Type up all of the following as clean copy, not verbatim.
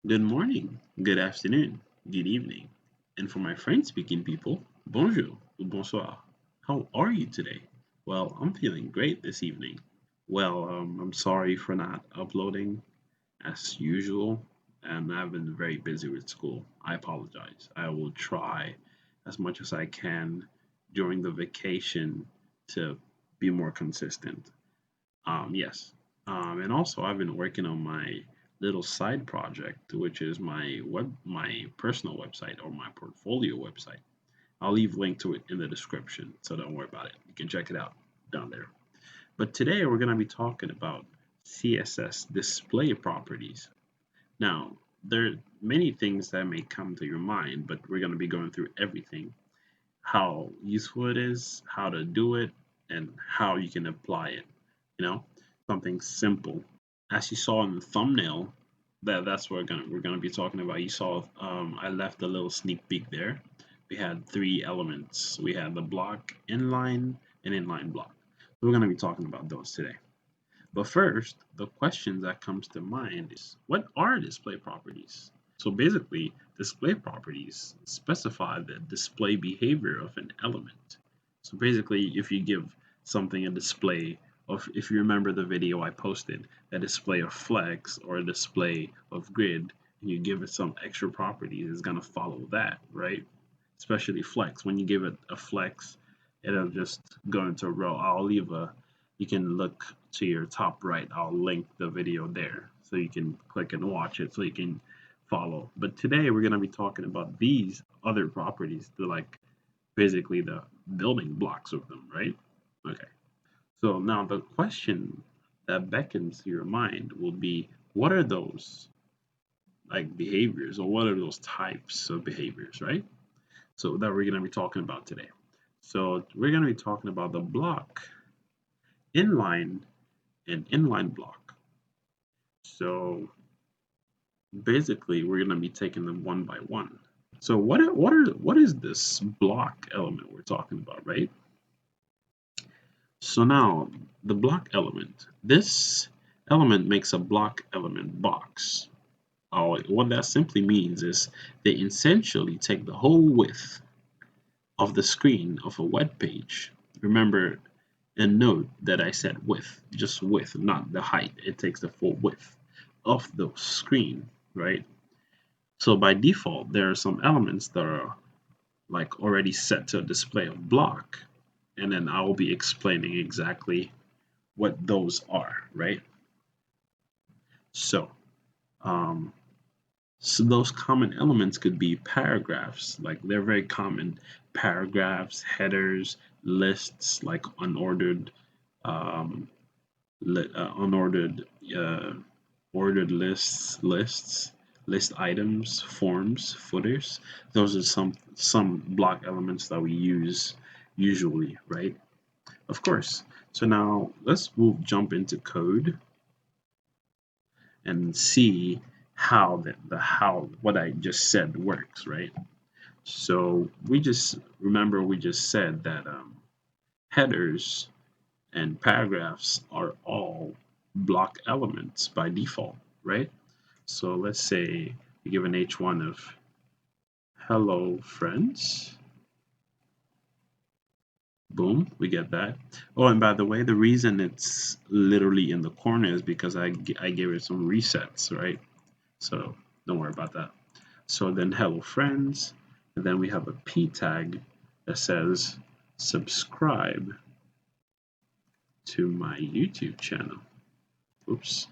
Good morning, good afternoon, good evening. And for my French speaking people, bonjour ou bonsoir. How are you today? Well, I'm feeling great this evening. Well, I'm sorry for not uploading as usual, and I've been very busy with school. I apologize. I will try as much as I can during the vacation to be more consistent. Yes. And also I've been working on my little side project, which is my personal website or my portfolio website. I'll leave a link to it in the description, so don't worry about it. You can check it out down there. But today we're going to be talking about CSS display properties. Now, there are many things that may come to your mind, but we're going to be going through everything, how useful it is, how to do it, and how you can apply it. You know, something simple. As you saw in the thumbnail, that's what we're gonna be talking about. You saw I left a little sneak peek there. We had three elements. We had the block, inline, and inline block. So we're gonna be talking about those today. But first, the question that comes to mind is, what are display properties? So basically, display properties specify the display behavior of an element. So basically, if you give something a display of, if you remember the video I posted, a display of flex or a display of grid, and you give it some extra properties, it's gonna follow that, right? Especially flex. When you give it a flex, it'll just go into a row. You can look to your top right. I'll link the video there so you can click and watch it so you can follow. But today we're going to be talking about these other properties, basically the building blocks of them, right? Okay. So now the question that beckons to your mind will be, what are those like behaviors, or what are those types of behaviors, right? So that we're going to be talking about today. So we're going to be talking about the block, inline, and inline block. So basically, we're going to be taking them one by one. So what is this block element we're talking about, right? So now the block element. This element makes a block element box. What that simply means is they essentially take the whole width of the screen of a web page. Remember, and note that I said width, just width, not the height. It takes the full width of the screen, right? So by default, there are some elements that are like already set to display a block, and then I will be explaining exactly what those are, right? So, um, so those common elements could be paragraphs, like they're very common. Paragraphs, headers, lists, like um, unordered uh, ordered list items, forms, footers. Those are some block elements that we use usually, right? Of course. So now let's jump into code and see how the how what I just said works, right? So we just said that headers and paragraphs are all block elements by default, right? So let's say we give an h1 of hello friends. Boom, we get that. Oh, and by the way, the reason it's literally in the corner is because I gave it some resets, right? So don't worry about that. So then hello friends, and then we have a p tag that says subscribe to my YouTube channel. Oops,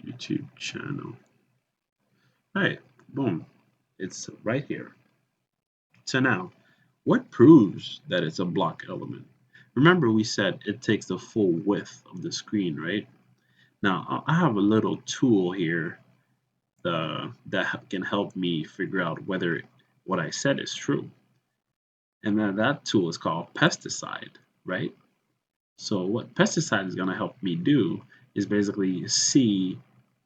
YouTube channel. All right, boom, it's right here. So now, what proves that it's a block element? Remember we said it takes the full width of the screen, right? Now, I have a little tool here that can help me figure out whether what I said is true. And then that tool is called pesticide, right? So what pesticide is going to help me do is basically see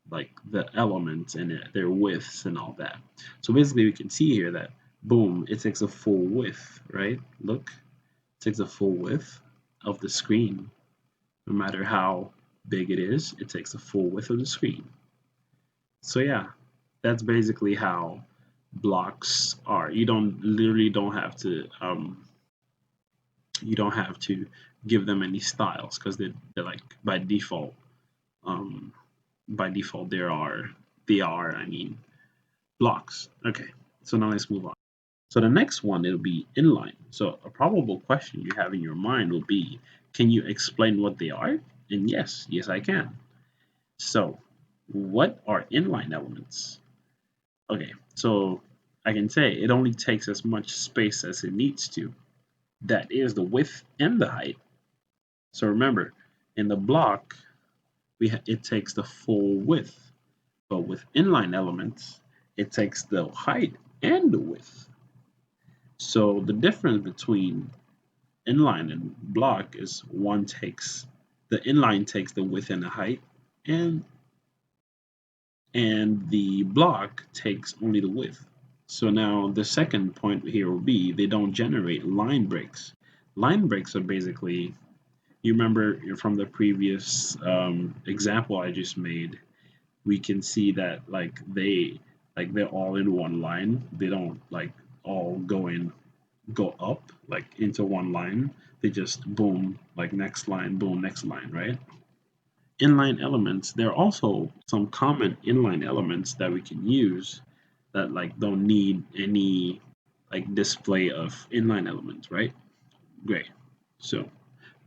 like the elements and their widths and all that. So basically we can see here that boom, it takes a full width, right? Look, it takes a full width of the screen. No matter how big it is, it takes the full width of the screen. So yeah, That's basically how blocks are. You don't literally don't have to you don't have to give them any styles because they're like um by default they are I mean blocks. Okay, so now let's move on. So the next one it'll be inline. So a probable question you have in your mind will be, can you explain what they are? And yes, I can. So what are inline elements? Okay, so I can say it only takes as much space as it needs to. That is the width and the height. So remember, in the block, it takes the full width, but with inline elements, it takes the height and the width. So the difference between inline and block is the inline takes the width and the height, and the block takes only the width. So now the second point here will be they don't generate line breaks. Line breaks are basically, you remember from the previous example I just made, we can see that they're all in one line. They don't like all go up like into one line. They just boom, like next line, boom, next line, right? Inline elements, there are also some common inline elements that we can use that like don't need any like display of inline elements, right? Great. So,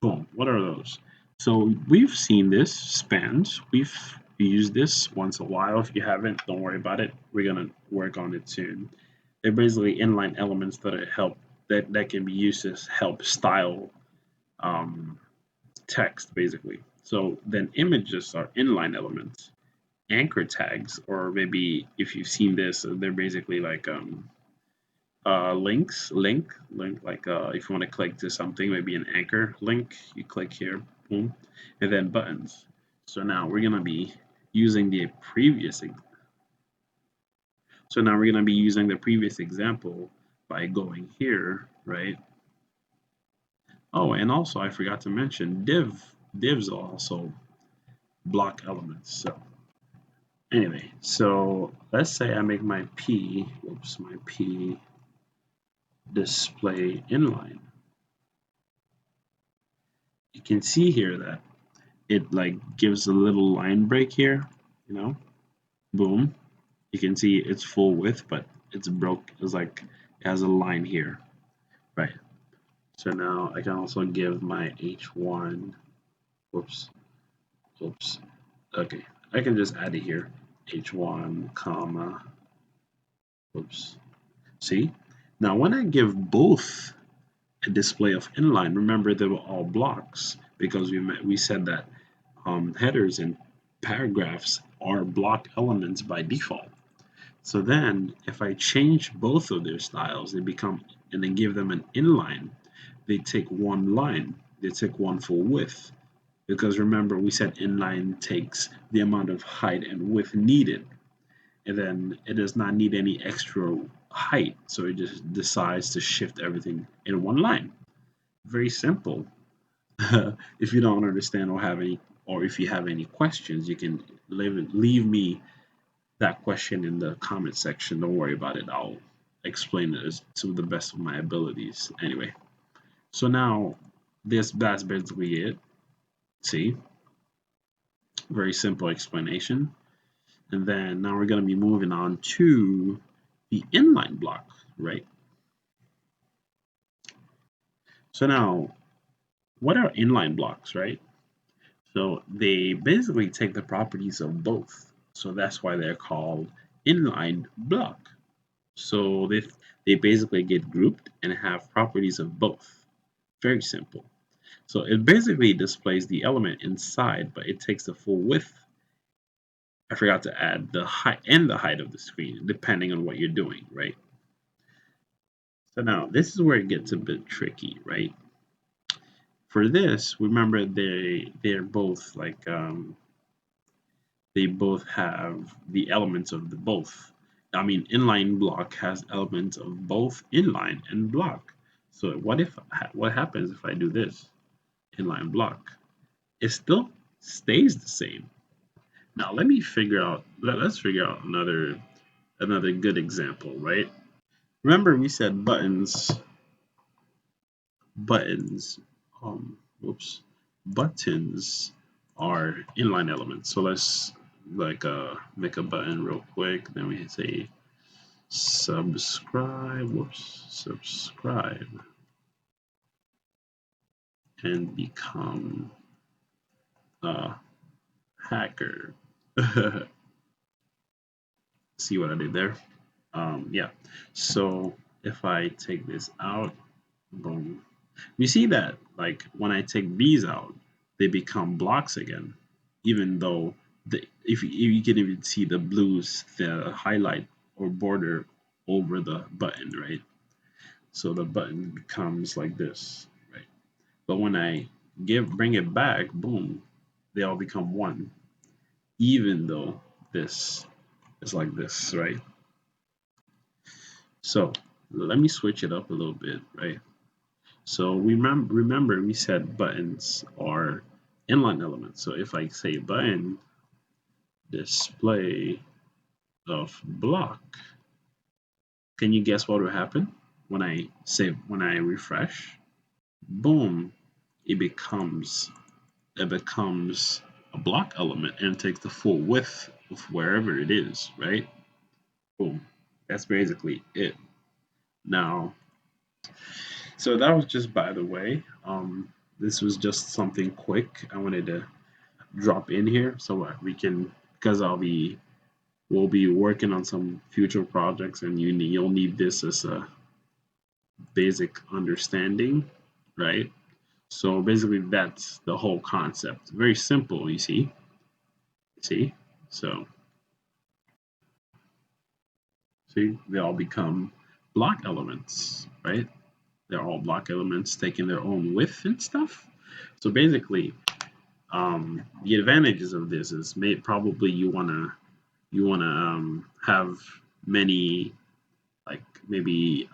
boom, what are those? So we've seen this spans. We've used this once a while. If you haven't, don't worry about it. We're gonna work on it soon. They're basically inline elements that can be used to help style um, text basically. So then images are inline elements. Anchor tags, or maybe if you've seen this, they're basically like link, like if you want to click to something, maybe an anchor link, you click here, boom, and then buttons. So now we're gonna be using the previous so now we're gonna be using the previous example by going here, right? Oh, and also I forgot to mention divs are also block elements. So anyway, so let's say I make my P display inline. You can see here that it like gives a little line break here, you know, boom. You can see it's full width, but it's like it has a line here, right? So now I can also give my H1, whoops, oops, okay. I can just add it here, H1, comma, whoops. See? Now when I give both a display of inline, remember they were all blocks because we said that headers and paragraphs are block elements by default. So then if I change both of their styles, and then give them an inline, they take one line, they take one full width. Because remember, we said inline takes the amount of height and width needed, and then it does not need any extra height, so it just decides to shift everything in one line. Very simple. If you don't understand or if you have any questions, you can leave me that question in the comment section. Don't worry about it. I'll explain it to the best of my abilities. Anyway, so now that's basically it. See, very simple explanation. And then now we're going to be moving on to the inline block, right? So now, what are inline blocks, right? So they basically take the properties of both. So that's why they're called inline block. So they basically get grouped and have properties of both. Very simple. So it basically displays the element inside, but it takes the full width. I forgot to add the height of the screen, depending on what you're doing, right? So now this is where it gets a bit tricky, right? For this, remember they're both like they both have the elements of the both. I mean, inline block has elements of both inline and block. So what happens if I do this inline block? It still stays the same. Now let's figure out another. another good example, right? Remember we said buttons, whoops, buttons are inline elements. So let's make a button real quick. Then we say subscribe and become a hacker. See what I did there? Yeah. So if I take this out, boom. We see that like when I take these out, they become blocks again, even though if you can even see the blues, the highlight or border over the button, right? So the button becomes like this, right? But when I bring it back, boom, they all become one, even though this is like this, right? So let me switch it up a little bit, right? So we remember we said buttons are inline elements. So if I say button display of block, can you guess what will happen when I refresh? Boom, it becomes a block element and takes the full width of wherever it is, right? Boom. That's basically it. Now, so that was just by the way. This was just something quick I wanted to drop in here so we can, because we'll be working on some future projects and you'll need this as a basic understanding, right? So basically that's the whole concept. Very simple, you see. So see, they all become block elements, right? They're all block elements taking their own width and stuff. So basically, the advantages of this is probably you wanna have many, like maybe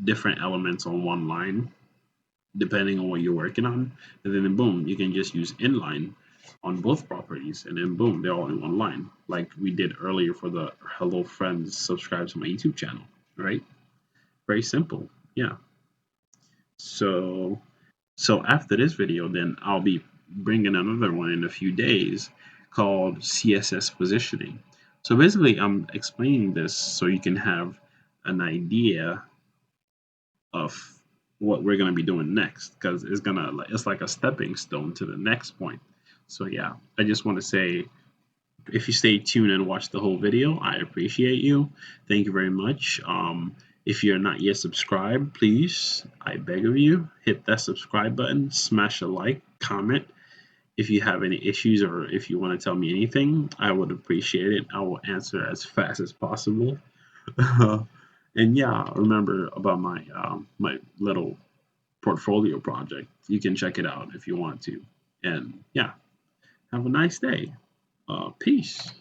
different elements on one line depending on what you're working on, and then boom, you can just use inline on both properties, and then boom, they're all in one line, like we did earlier for the hello friends subscribe to my YouTube channel, right? Very simple, yeah. So after this video, then I'll be bringing another one in a few days called CSS positioning. So basically, I'm explaining this so you can have an idea of what we're going to be doing next, because it's like a stepping stone to the next point. So yeah, I just want to say, if you stay tuned and watch the whole video, I appreciate you. Thank you very much. If you're not yet subscribed, please, I beg of you, hit that subscribe button, smash a like, comment. If you have any issues or if you want to tell me anything, I would appreciate it. I will answer as fast as possible. And yeah, remember about my little portfolio project. You can check it out if you want to. And yeah, have a nice day. Peace.